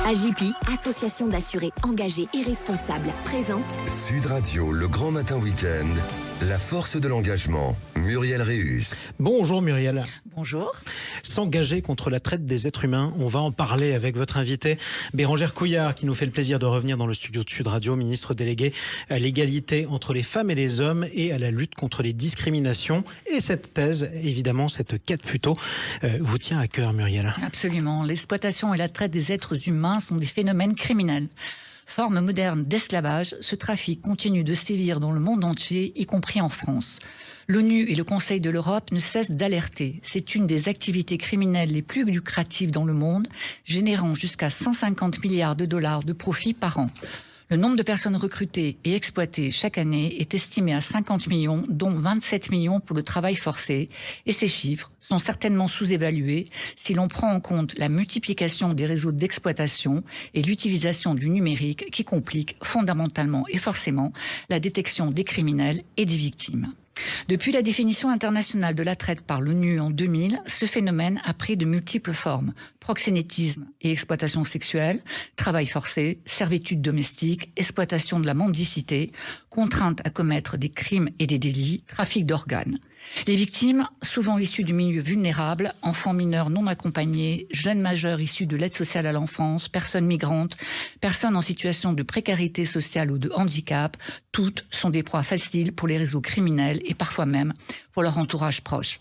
AJPI, association d'assurés engagés et responsables, présente Sud Radio, le grand matin week-end, la force de l'engagement. Muriel Réus. Bonjour Muriel. Bonjour. S'engager contre la traite des êtres humains, on va en parler avec votre invité Bérengère Couillard, qui nous fait le plaisir de revenir dans le studio de Sud Radio, ministre déléguée à l'égalité entre les femmes et les hommes et à la lutte contre les discriminations. Et cette thèse, évidemment, cette quête plutôt, vous tient à cœur, Muriel. Absolument. L'exploitation et la traite des êtres humains sont des phénomènes criminels. Forme moderne d'esclavage, ce trafic continue de sévir dans le monde entier, y compris en France. L'ONU et le Conseil de l'Europe ne cessent d'alerter. C'est une des activités criminelles les plus lucratives dans le monde, générant jusqu'à 150 milliards de dollars de profits par an. Le nombre de personnes recrutées et exploitées chaque année est estimé à 50 millions, dont 27 millions pour le travail forcé. Et ces chiffres sont certainement sous-évalués si l'on prend en compte la multiplication des réseaux d'exploitation et l'utilisation du numérique qui complique fondamentalement et forcément la détection des criminels et des victimes. Depuis la définition internationale de la traite par l'ONU en 2000, ce phénomène a pris de multiples formes. Proxénétisme et exploitation sexuelle, travail forcé, servitude domestique, exploitation de la mendicité, contrainte à commettre des crimes et des délits, trafic d'organes. Les victimes, souvent issues du milieu vulnérable, enfants mineurs non accompagnés, jeunes majeurs issus de l'aide sociale à l'enfance, personnes migrantes, personnes en situation de précarité sociale ou de handicap, toutes sont des proies faciles pour les réseaux criminels et parfois même pour leur entourage proche.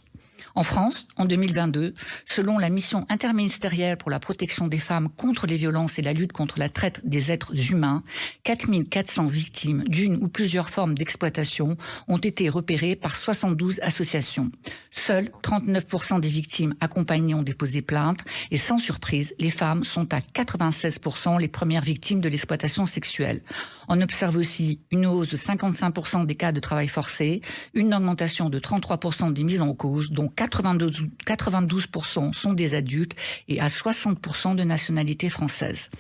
En France, en 2022, selon la mission interministérielle pour la protection des femmes contre les violences et la lutte contre la traite des êtres humains, 4400 victimes d'une ou plusieurs formes d'exploitation ont été repérées par 72 associations. Seuls 39% des victimes accompagnées ont déposé plainte et sans surprise, les femmes sont à 96% les premières victimes de l'exploitation sexuelle. On observe aussi une hausse de 55% des cas de travail forcé, une augmentation de 33% des mises en cause, dont 92% sont des adultes et à 60% de nationalité française.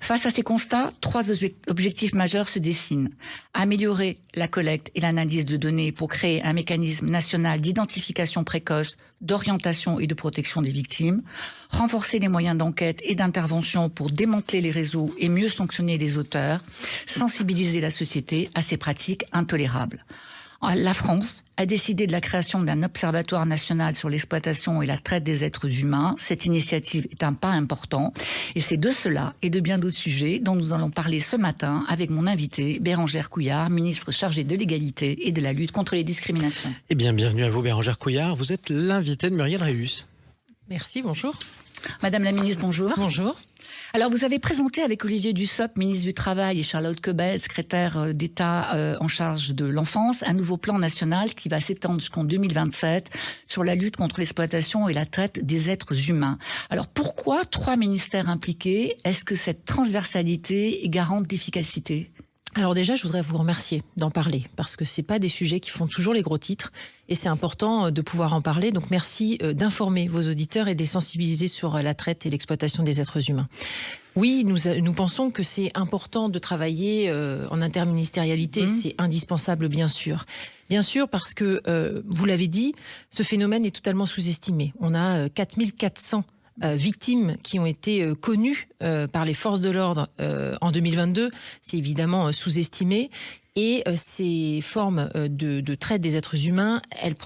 Face à ces constats, 3 objectifs majeurs se dessinent. Améliorer la collecte et l'analyse de données pour créer un mécanisme national d'identification précoce, d'orientation et de protection des victimes. Renforcer les moyens d'enquête et d'intervention pour démanteler les réseaux et mieux sanctionner les auteurs. Sensibiliser la société à ces pratiques intolérables. La France a décidé de la création d'un observatoire national sur l'exploitation et la traite des êtres humains. Cette initiative est un pas important et c'est de cela et de bien d'autres sujets dont nous allons parler ce matin avec mon invité Bérengère Couillard, ministre chargée de l'égalité et de la lutte contre les discriminations. Eh bien, bienvenue à vous Bérengère Couillard, vous êtes l'invitée de Muriel Réus. Merci, bonjour. Madame la ministre, bonjour. Bonjour. Alors, vous avez présenté avec Olivier Dussopt, ministre du Travail, et Charlotte Cobel, secrétaire d'État en charge de l'enfance, un nouveau plan national qui va s'étendre jusqu'en 2027 sur la lutte contre l'exploitation et la traite des êtres humains. Alors, pourquoi 3 ministères impliqués? Est-ce que cette transversalité est garante d'efficacité? Alors déjà, je voudrais vous remercier d'en parler, parce que c'est pas des sujets qui font toujours les gros titres, et c'est important de pouvoir en parler. Donc merci d'informer vos auditeurs et de les sensibiliser sur la traite et l'exploitation des êtres humains. Oui, nous pensons que c'est important de travailler en interministérialité, c'est indispensable bien sûr. Bien sûr parce que, vous l'avez dit, ce phénomène est totalement sous-estimé. On a 4400 victimes qui ont été connues par les forces de l'ordre en 2022, c'est évidemment sous-estimé. Et ces formes de traite des êtres humains, elles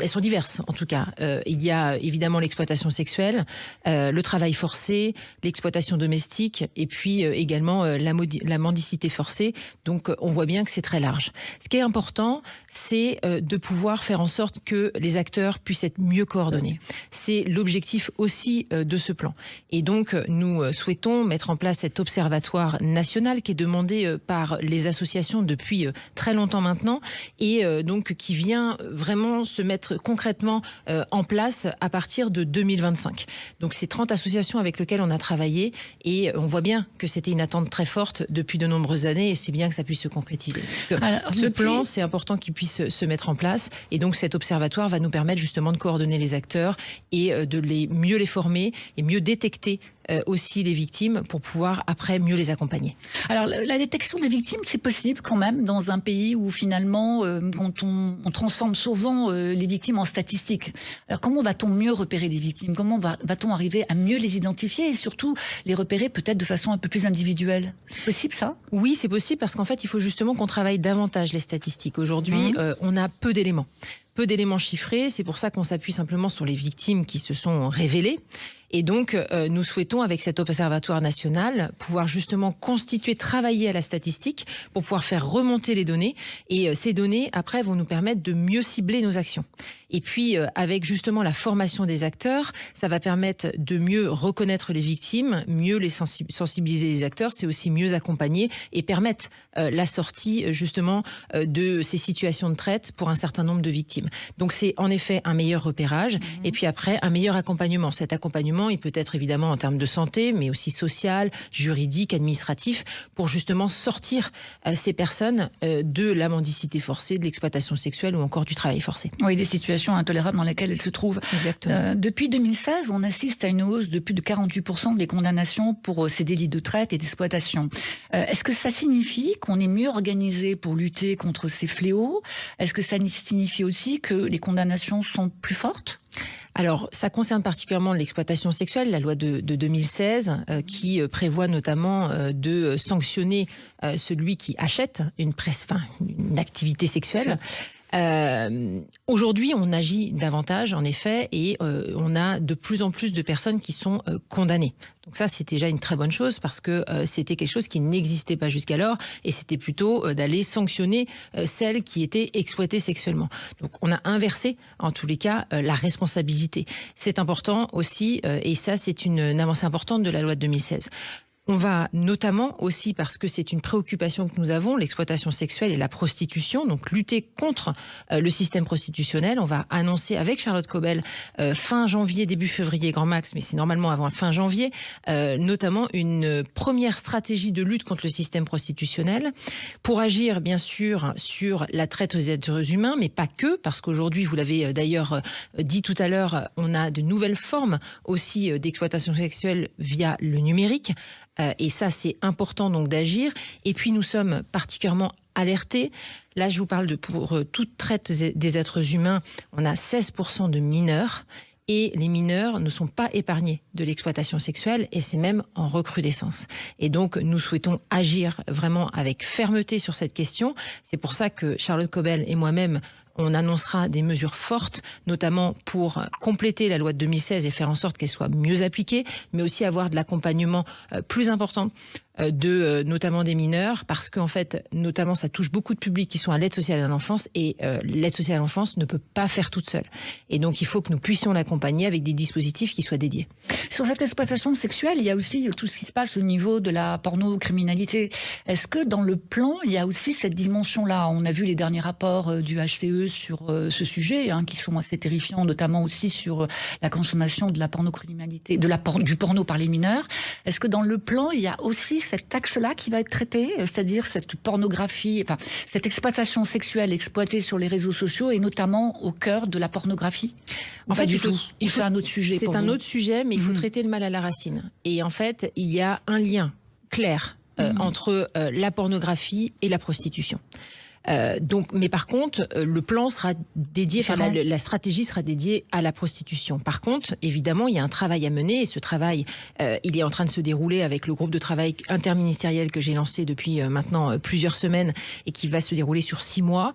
sont diverses en tout cas. Il y a évidemment l'exploitation sexuelle, le travail forcé, l'exploitation domestique, et puis également la mendicité forcée. Donc on voit bien que c'est très large. Ce qui est important, c'est de pouvoir faire en sorte que les acteurs puissent être mieux coordonnés. C'est l'objectif aussi de ce plan. Et donc nous souhaitons mettre en place cet observatoire national qui est demandé par les associations depuis très longtemps maintenant et donc qui vient vraiment se mettre concrètement en place à partir de 2025. Donc c'est 30 associations avec lesquelles on a travaillé et on voit bien que c'était une attente très forte depuis de nombreuses années et c'est bien que ça puisse se concrétiser. Alors, ce plan, c'est important qu'il puisse se mettre en place et donc cet observatoire va nous permettre justement de coordonner les acteurs et de mieux les former et mieux détecter aussi les victimes pour pouvoir après mieux les accompagner. Alors la détection des victimes, c'est possible quand même dans un pays où finalement, quand on transforme souvent les victimes en statistiques. Alors comment va-t-on mieux repérer des victimes? Comment va-t-on arriver à mieux les identifier et surtout les repérer peut-être de façon un peu plus individuelle? C'est possible ça? Oui, c'est possible parce qu'en fait, il faut justement qu'on travaille davantage les statistiques. Aujourd'hui, on a peu d'éléments chiffrés. C'est pour ça qu'on s'appuie simplement sur les victimes qui se sont révélées. Et donc, nous souhaitons, avec cet observatoire national, pouvoir justement travailler à la statistique pour pouvoir faire remonter les données. Et ces données, après, vont nous permettre de mieux cibler nos actions. Et puis, avec justement la formation des acteurs, ça va permettre de mieux reconnaître les victimes, mieux les sensibiliser les acteurs. C'est aussi mieux accompagner et permettre la sortie, justement, de ces situations de traite pour un certain nombre de victimes. Donc, c'est en effet un meilleur repérage. Et puis après, un meilleur accompagnement. Cet accompagnement, il peut être évidemment en termes de santé, mais aussi social, juridique, administratif, pour justement sortir ces personnes de la mendicité forcée, de l'exploitation sexuelle ou encore du travail forcé. Oui, des situations intolérables dans lesquelles elles se trouvent. Exactement. Depuis 2016, on assiste à une hausse de plus de 48% des condamnations pour ces délits de traite et d'exploitation. Est-ce que ça signifie qu'on est mieux organisé pour lutter contre ces fléaux? Est-ce que ça signifie aussi que les condamnations sont plus fortes? Alors, ça concerne particulièrement l'exploitation sexuelle, la loi de 2016, qui prévoit notamment de sanctionner celui qui achète une activité sexuelle. Aujourd'hui, on agit davantage, en effet, et on a de plus en plus de personnes qui sont condamnées. Donc ça, c'est déjà une très bonne chose parce que c'était quelque chose qui n'existait pas jusqu'alors et c'était plutôt d'aller sanctionner celles qui étaient exploitées sexuellement. Donc on a inversé, en tous les cas, la responsabilité. C'est important aussi, et ça, c'est une avancée importante de la loi de 2016. On va notamment aussi, parce que c'est une préoccupation que nous avons, l'exploitation sexuelle et la prostitution, donc lutter contre le système prostitutionnel. On va annoncer avec Charlotte Cobel fin janvier, début février, grand max, mais c'est normalement avant fin janvier, notamment une première stratégie de lutte contre le système prostitutionnel pour agir bien sûr sur la traite aux êtres humains, mais pas que, parce qu'aujourd'hui, vous l'avez d'ailleurs dit tout à l'heure, on a de nouvelles formes aussi d'exploitation sexuelle via le numérique. Et ça, c'est important donc d'agir. Et puis, nous sommes particulièrement alertés. Là, je vous parle pour toute traite des êtres humains, on a 16% de mineurs. Et les mineurs ne sont pas épargnés de l'exploitation sexuelle et c'est même en recrudescence. Et donc, nous souhaitons agir vraiment avec fermeté sur cette question. C'est pour ça que Charlotte Cobel et moi-même, on annoncera des mesures fortes, notamment pour compléter la loi de 2016 et faire en sorte qu'elle soit mieux appliquée, mais aussi avoir de l'accompagnement plus important notamment des mineurs, parce qu'en fait, notamment, ça touche beaucoup de publics qui sont à l'aide sociale à l'enfance et l'aide sociale à l'enfance ne peut pas faire toute seule. Et donc, il faut que nous puissions l'accompagner avec des dispositifs qui soient dédiés. Sur cette exploitation sexuelle, il y a aussi tout ce qui se passe au niveau de la pornocriminalité. Est-ce que dans le plan, il y a aussi cette dimension-là? On a vu les derniers rapports du HCE sur ce sujet, qui sont assez terrifiants, notamment aussi sur la consommation de la pornocriminalité, du porno par les mineurs. Est-ce que dans le plan, il y a aussi cet axe-là qui va être traité, c'est-à-dire cette pornographie, cette exploitation sexuelle exploitée sur les réseaux sociaux et notamment au cœur de la pornographie? En fait, c'est un autre sujet. C'est un autre sujet, mais il faut traiter le mal à la racine. Et en fait, il y a un lien clair entre la pornographie et la prostitution. Mais par contre, le plan sera dédié, la stratégie sera dédiée à la prostitution. Par contre, évidemment, il y a un travail à mener et ce travail, il est en train de se dérouler avec le groupe de travail interministériel que j'ai lancé depuis maintenant plusieurs semaines et qui va se dérouler sur 6 mois,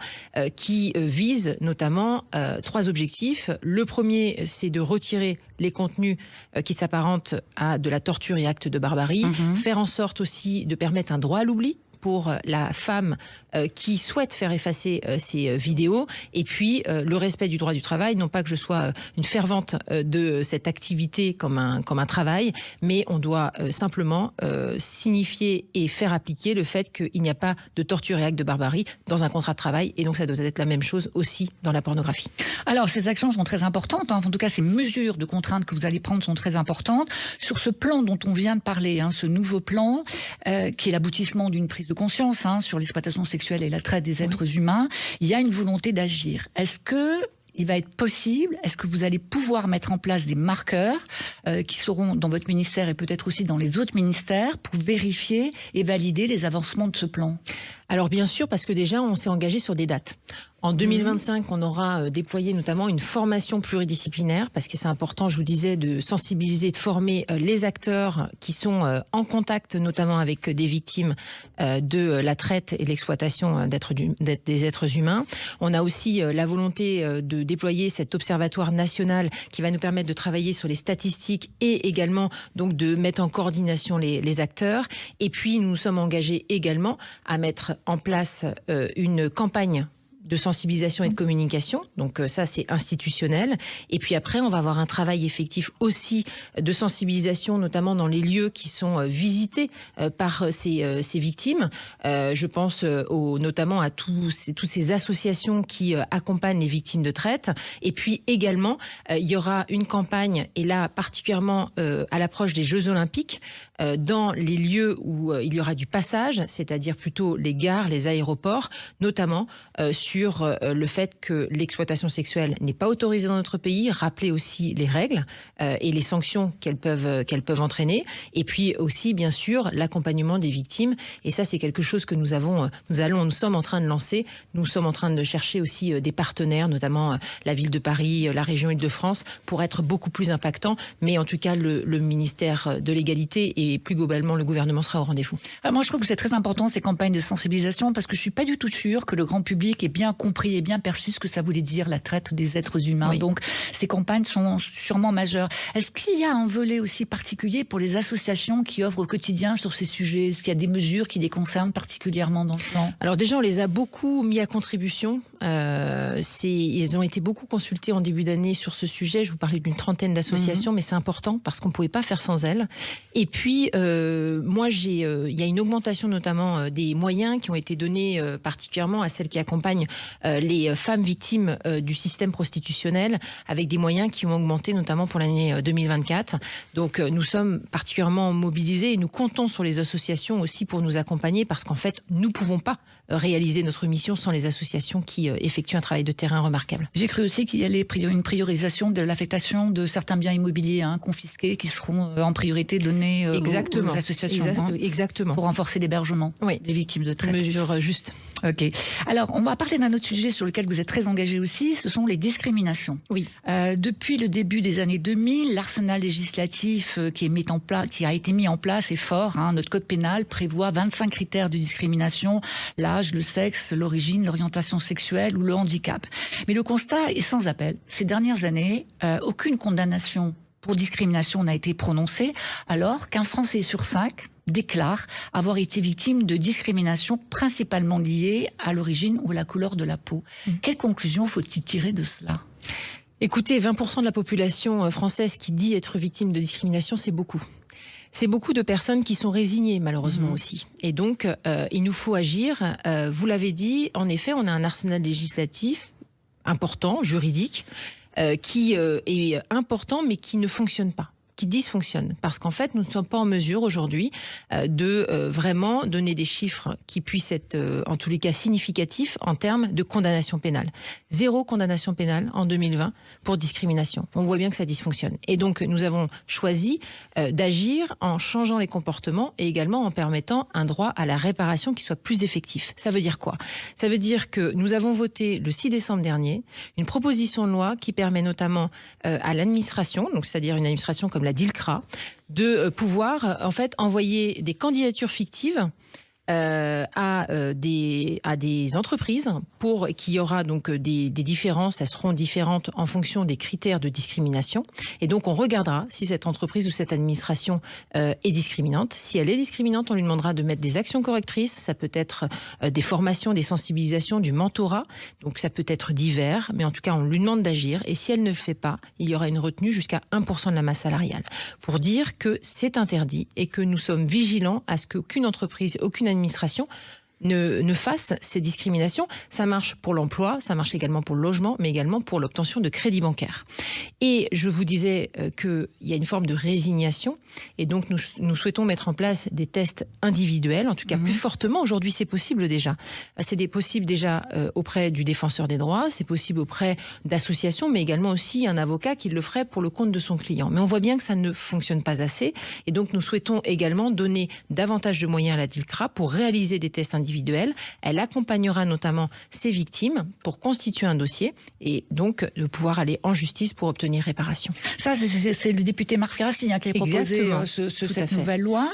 qui vise notamment 3 objectifs. Le premier, c'est de retirer les contenus qui s'apparentent à de la torture et actes de barbarie, faire en sorte aussi de permettre un droit à l'oubli pour la femme qui souhaite faire effacer ces vidéos, et puis le respect du droit du travail, non pas que je sois une fervente de cette activité comme un travail, mais on doit simplement signifier et faire appliquer le fait qu'il n'y a pas de torture et acte de barbarie dans un contrat de travail, et donc ça doit être la même chose aussi dans la pornographie. Alors ces actions sont très importantes, en tout cas ces mesures de contrainte que vous allez prendre sont très importantes. Sur ce plan dont on vient de parler, ce nouveau plan, qui est l'aboutissement d'une prise de conscience sur l'exploitation sexuelle et la traite des êtres humains, il y a une volonté d'agir. Est-ce que il va être possible, est-ce que vous allez pouvoir mettre en place des marqueurs qui seront dans votre ministère et peut-être aussi dans les autres ministères pour vérifier et valider les avancements de ce plan? Alors bien sûr, parce que déjà, on s'est engagé sur des dates. En 2025, on aura déployé notamment une formation pluridisciplinaire, parce que c'est important, je vous disais, de sensibiliser, de former les acteurs qui sont en contact notamment avec des victimes de la traite et de l'exploitation des êtres humains. On a aussi la volonté de déployer cet observatoire national qui va nous permettre de travailler sur les statistiques et également donc de mettre en coordination les acteurs. Et puis, nous nous sommes engagés également à mettre en place une campagne de sensibilisation et de communication. Donc ça, c'est institutionnel. Et puis après, on va avoir un travail effectif aussi de sensibilisation, notamment dans les lieux qui sont visités par ces victimes. Je pense notamment à toutes ces associations qui accompagnent les victimes de traite. Et puis également, il y aura une campagne, et là particulièrement à l'approche des Jeux Olympiques, dans les lieux où il y aura du passage, c'est-à-dire plutôt les gares, les aéroports, notamment sur le fait que l'exploitation sexuelle n'est pas autorisée dans notre pays, rappeler aussi les règles et les sanctions qu'elles peuvent entraîner, et puis aussi bien sûr l'accompagnement des victimes. Et ça, c'est quelque chose que nous sommes en train de lancer. Nous sommes en train de chercher aussi des partenaires, notamment la ville de Paris, la région Île-de-France, pour être beaucoup plus impactants. Mais en tout cas, le ministère de l'égalité et plus globalement le gouvernement sera au rendez-vous. Moi, je trouve que c'est très important ces campagnes de sensibilisation, parce que je suis pas du tout sûre que le grand public ait bien compris et bien perçu ce que ça voulait dire la traite des êtres humains. Oui. Donc ces campagnes sont sûrement majeures. Est-ce qu'il y a un volet aussi particulier pour les associations qui œuvrent au quotidien sur ces sujets? Est-ce qu'il y a des mesures qui les concernent particulièrement dans le plan? Alors déjà, on les a beaucoup mis à contribution. Ils ont été beaucoup consultés en début d'année sur ce sujet. Je vous parlais d'une 30aine d'associations, mais c'est important parce qu'on ne pouvait pas faire sans elles. Et puis, moi, il y a une augmentation notamment des moyens qui ont été donnés particulièrement à celles qui accompagnent les femmes victimes du système prostitutionnel, avec des moyens qui ont augmenté notamment pour l'année 2024. Donc, nous sommes particulièrement mobilisés et nous comptons sur les associations aussi pour nous accompagner, parce qu'en fait, nous ne pouvons pas réaliser notre mission sans les associations qui effectuent un travail de terrain remarquable. J'ai cru aussi qu'il y allait une priorisation de l'affectation de certains biens immobiliers confisqués qui seront en priorité donnés aux associations. Exactement. Pour renforcer l'hébergement des victimes de traite. Mesure juste. Ok. Alors, on va parler d'un autre sujet sur lequel vous êtes très engagé aussi, ce sont les discriminations. Oui. Depuis le début des années 2000, l'arsenal législatif qui a été mis en place est fort. Notre code pénal prévoit 25 critères de discrimination: l'âge, le sexe, l'origine, l'orientation sexuelle ou le handicap. Mais le constat est sans appel. Ces dernières années, aucune condamnation pour discrimination n'a été prononcée, alors qu'un Français sur 5 déclare avoir été victime de discrimination principalement liée à l'origine ou à la couleur de la peau. Quelle conclusion faut-il tirer de cela ? Écoutez, 20% de la population française qui dit être victime de discrimination, c'est beaucoup. C'est beaucoup de personnes qui sont résignées, malheureusement aussi. Et donc, il nous faut agir. Vous l'avez dit, en effet, on a un arsenal législatif important, juridique, qui est important, mais qui ne fonctionne pas, qui dysfonctionne. Parce qu'en fait, nous ne sommes pas en mesure aujourd'hui de vraiment donner des chiffres qui puissent être, en tous les cas, significatifs en termes de condamnation pénale. 0 condamnation pénale en 2020 pour discrimination. On voit bien que ça dysfonctionne. Et donc, nous avons choisi d'agir en changeant les comportements et également en permettant un droit à la réparation qui soit plus effectif. Ça veut dire quoi ? Ça veut dire que nous avons voté le 6 décembre dernier une proposition de loi qui permet notamment à l'administration, donc c'est-à-dire une administration comme la DILCRA, de pouvoir en fait envoyer des candidatures fictives à des entreprises pour qu'il y aura donc des différences, elles seront différentes en fonction des critères de discrimination. Et donc on regardera si cette entreprise ou cette administration est discriminante. Si elle est discriminante, on lui demandera de mettre des actions correctrices. Ça peut être des formations, des sensibilisations, du mentorat. Donc ça peut être divers, mais en tout cas on lui demande d'agir. Et si elle ne le fait pas, il y aura une retenue jusqu'à 1% de la masse salariale. Pour dire que c'est interdit et que nous sommes vigilants à ce qu'aucune entreprise, aucune administration ne fassent ces discriminations. Ça marche pour l'emploi, ça marche également pour le logement, mais également pour l'obtention de crédits bancaires. Et je vous disais qu'il y a une forme de résignation, et donc nous souhaitons mettre en place des tests individuels, en tout cas plus fortement. Aujourd'hui, c'est possible déjà. C'est possible déjà auprès du défenseur des droits, c'est possible auprès d'associations, mais également aussi un avocat qui le ferait pour le compte de son client. Mais on voit bien que ça ne fonctionne pas assez, et donc nous souhaitons également donner davantage de moyens à la DILCRA pour réaliser des tests individuelle. Elle accompagnera notamment ses victimes pour constituer un dossier et donc de pouvoir aller en justice pour obtenir réparation. Ça, c'est le député Marc Ferracci qui a proposé cette nouvelle loi.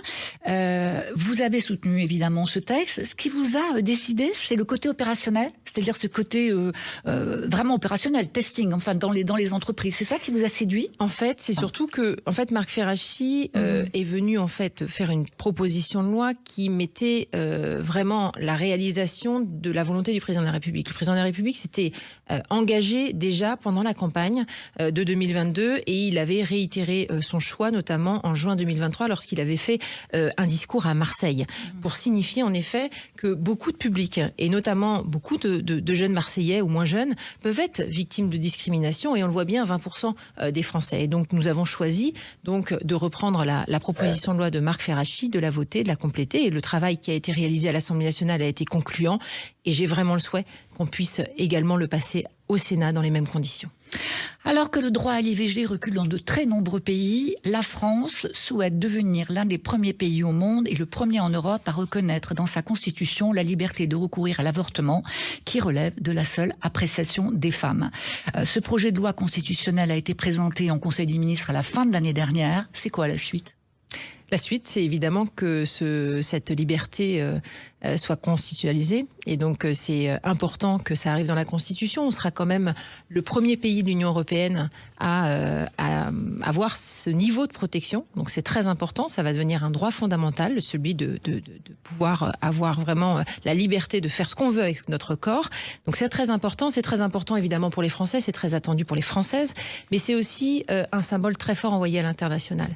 Vous avez soutenu évidemment ce texte. Ce qui vous a décidé, c'est le côté opérationnel, c'est-à-dire ce côté vraiment opérationnel, testing, enfin dans les entreprises. C'est ça qui vous a séduit? En fait, c'est surtout que Marc Ferracci est venu faire une proposition de loi qui mettait vraiment la réalisation de la volonté du président de la République. Le président de la République s'était engagé déjà pendant la campagne de 2022 et il avait réitéré son choix, notamment en juin 2023, lorsqu'il avait fait un discours à Marseille, pour signifier en effet que beaucoup de publics, et notamment beaucoup de jeunes Marseillais ou moins jeunes, peuvent être victimes de discrimination, et on le voit bien, 20% des Français. Et donc nous avons choisi de reprendre la proposition de loi de Marc Ferracci, de la voter, de la compléter, et le travail qui a été réalisé à l'Assemblée nationale a été concluant, et j'ai vraiment le souhait qu'on puisse également le passer au Sénat dans les mêmes conditions. Alors que le droit à l'IVG recule dans de très nombreux pays, la France souhaite devenir l'un des premiers pays au monde et le premier en Europe à reconnaître dans sa constitution la liberté de recourir à l'avortement qui relève de la seule appréciation des femmes. Ce projet de loi constitutionnelle a été présenté en Conseil des ministres à la fin de l'année dernière. C'est quoi la suite ? La suite, c'est évidemment que cette liberté soit constitutionnalisée. Et donc, c'est important que ça arrive dans la Constitution. On sera quand même le premier pays de l'Union européenne à avoir ce niveau de protection. Donc, c'est très important. Ça va devenir un droit fondamental, celui de pouvoir avoir vraiment la liberté de faire ce qu'on veut avec notre corps. Donc, c'est très important. C'est très important, évidemment, pour les Français. C'est très attendu pour les Françaises. Mais c'est aussi un symbole très fort envoyé à l'international.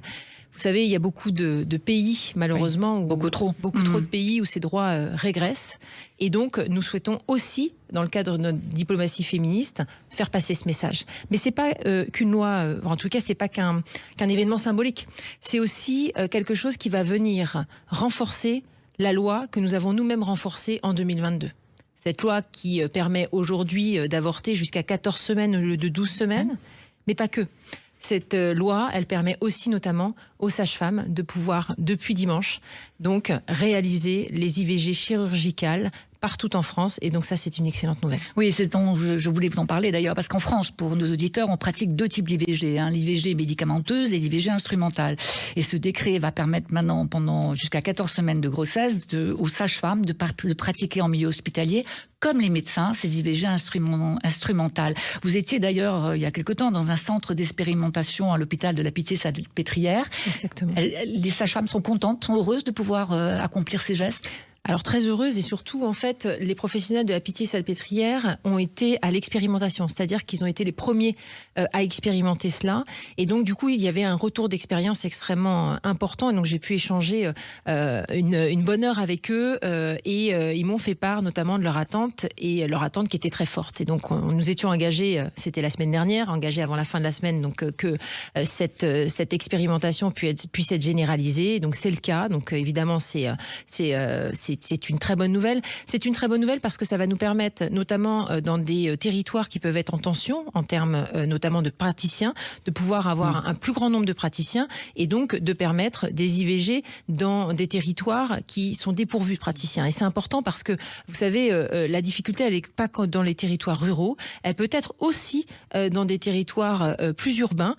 Vous savez, il y a beaucoup de pays, malheureusement, beaucoup trop de pays où ces droits régressent. Et donc, nous souhaitons aussi, dans le cadre de notre diplomatie féministe, faire passer ce message. Mais c'est pas qu'une loi, en tout cas, c'est pas qu'un événement symbolique. C'est aussi quelque chose qui va venir renforcer la loi que nous avons nous-mêmes renforcée en 2022. Cette loi qui permet aujourd'hui d'avorter jusqu'à 14 semaines au lieu de 12 semaines, mais pas que. Cette loi, elle permet aussi notamment aux sages-femmes de pouvoir, depuis dimanche, donc réaliser les IVG chirurgicales partout en France, et donc ça, c'est une excellente nouvelle. Oui, c'est dont je voulais vous en parler d'ailleurs, parce qu'en France, pour nos auditeurs, on pratique deux types d'IVG, l'IVG médicamenteuse et l'IVG instrumentale. Et ce décret va permettre maintenant, pendant jusqu'à 14 semaines de grossesse, aux sages-femmes de pratiquer en milieu hospitalier, comme les médecins, ces IVG instrumentales. Vous étiez d'ailleurs, il y a quelque temps, dans un centre d'expérimentation à l'hôpital de la Pitié-Salpêtrière. Exactement. Les sages-femmes sont contentes, sont heureuses de pouvoir accomplir ces gestes ? Alors très heureuse, et surtout en fait les professionnels de la Pitié-Salpêtrière ont été à l'expérimentation, c'est-à-dire qu'ils ont été les premiers à expérimenter cela, et donc du coup il y avait un retour d'expérience extrêmement important, et donc j'ai pu échanger une bonne heure avec eux, et ils m'ont fait part notamment de leur attente qui était très forte. Et donc nous étions engagés, c'était la semaine dernière, engagés avant la fin de la semaine, donc que cette expérimentation puisse être généralisée. Donc c'est le cas. Donc évidemment c'est une très bonne nouvelle. C'est une très bonne nouvelle parce que ça va nous permettre, notamment dans des territoires qui peuvent être en tension, en termes notamment de praticiens, de pouvoir avoir un plus grand nombre de praticiens, et donc de permettre des IVG dans des territoires qui sont dépourvus de praticiens. Et c'est important parce que, vous savez, la difficulté, elle n'est pas que dans les territoires ruraux, elle peut être aussi dans des territoires plus urbains,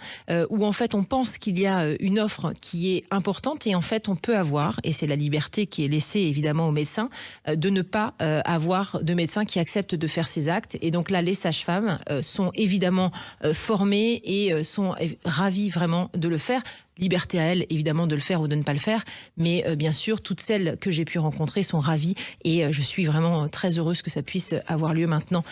où en fait on pense qu'il y a une offre qui est importante, et en fait on peut avoir, et c'est la liberté qui est laissée évidemment aux médecins, de ne pas avoir de médecins qui acceptent de faire ces actes. Et donc là, les sages-femmes sont évidemment formées et sont ravies vraiment de le faire. liberté à elles, évidemment, de le faire ou de ne pas le faire. Mais bien sûr, toutes celles que j'ai pu rencontrer sont ravies et je suis vraiment très heureuse que ça puisse avoir lieu maintenant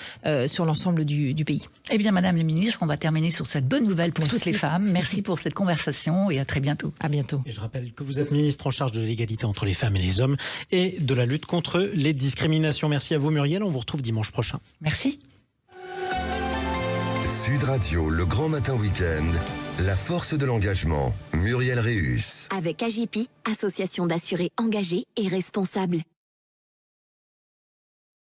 sur l'ensemble du pays. Eh bien, Madame la Ministre, on va terminer sur cette bonne nouvelle pour toutes les femmes. Merci pour cette conversation et à très bientôt. À bientôt. Et je rappelle que vous êtes ministre en charge de l'égalité entre les femmes et les hommes et de la lutte contre les discriminations. Merci à vous, Muriel. On vous retrouve dimanche prochain. Merci. Sud Radio, le grand matin week-end, la force de l'engagement, Muriel Réus. Avec AJP, association d'assurés engagés et responsables.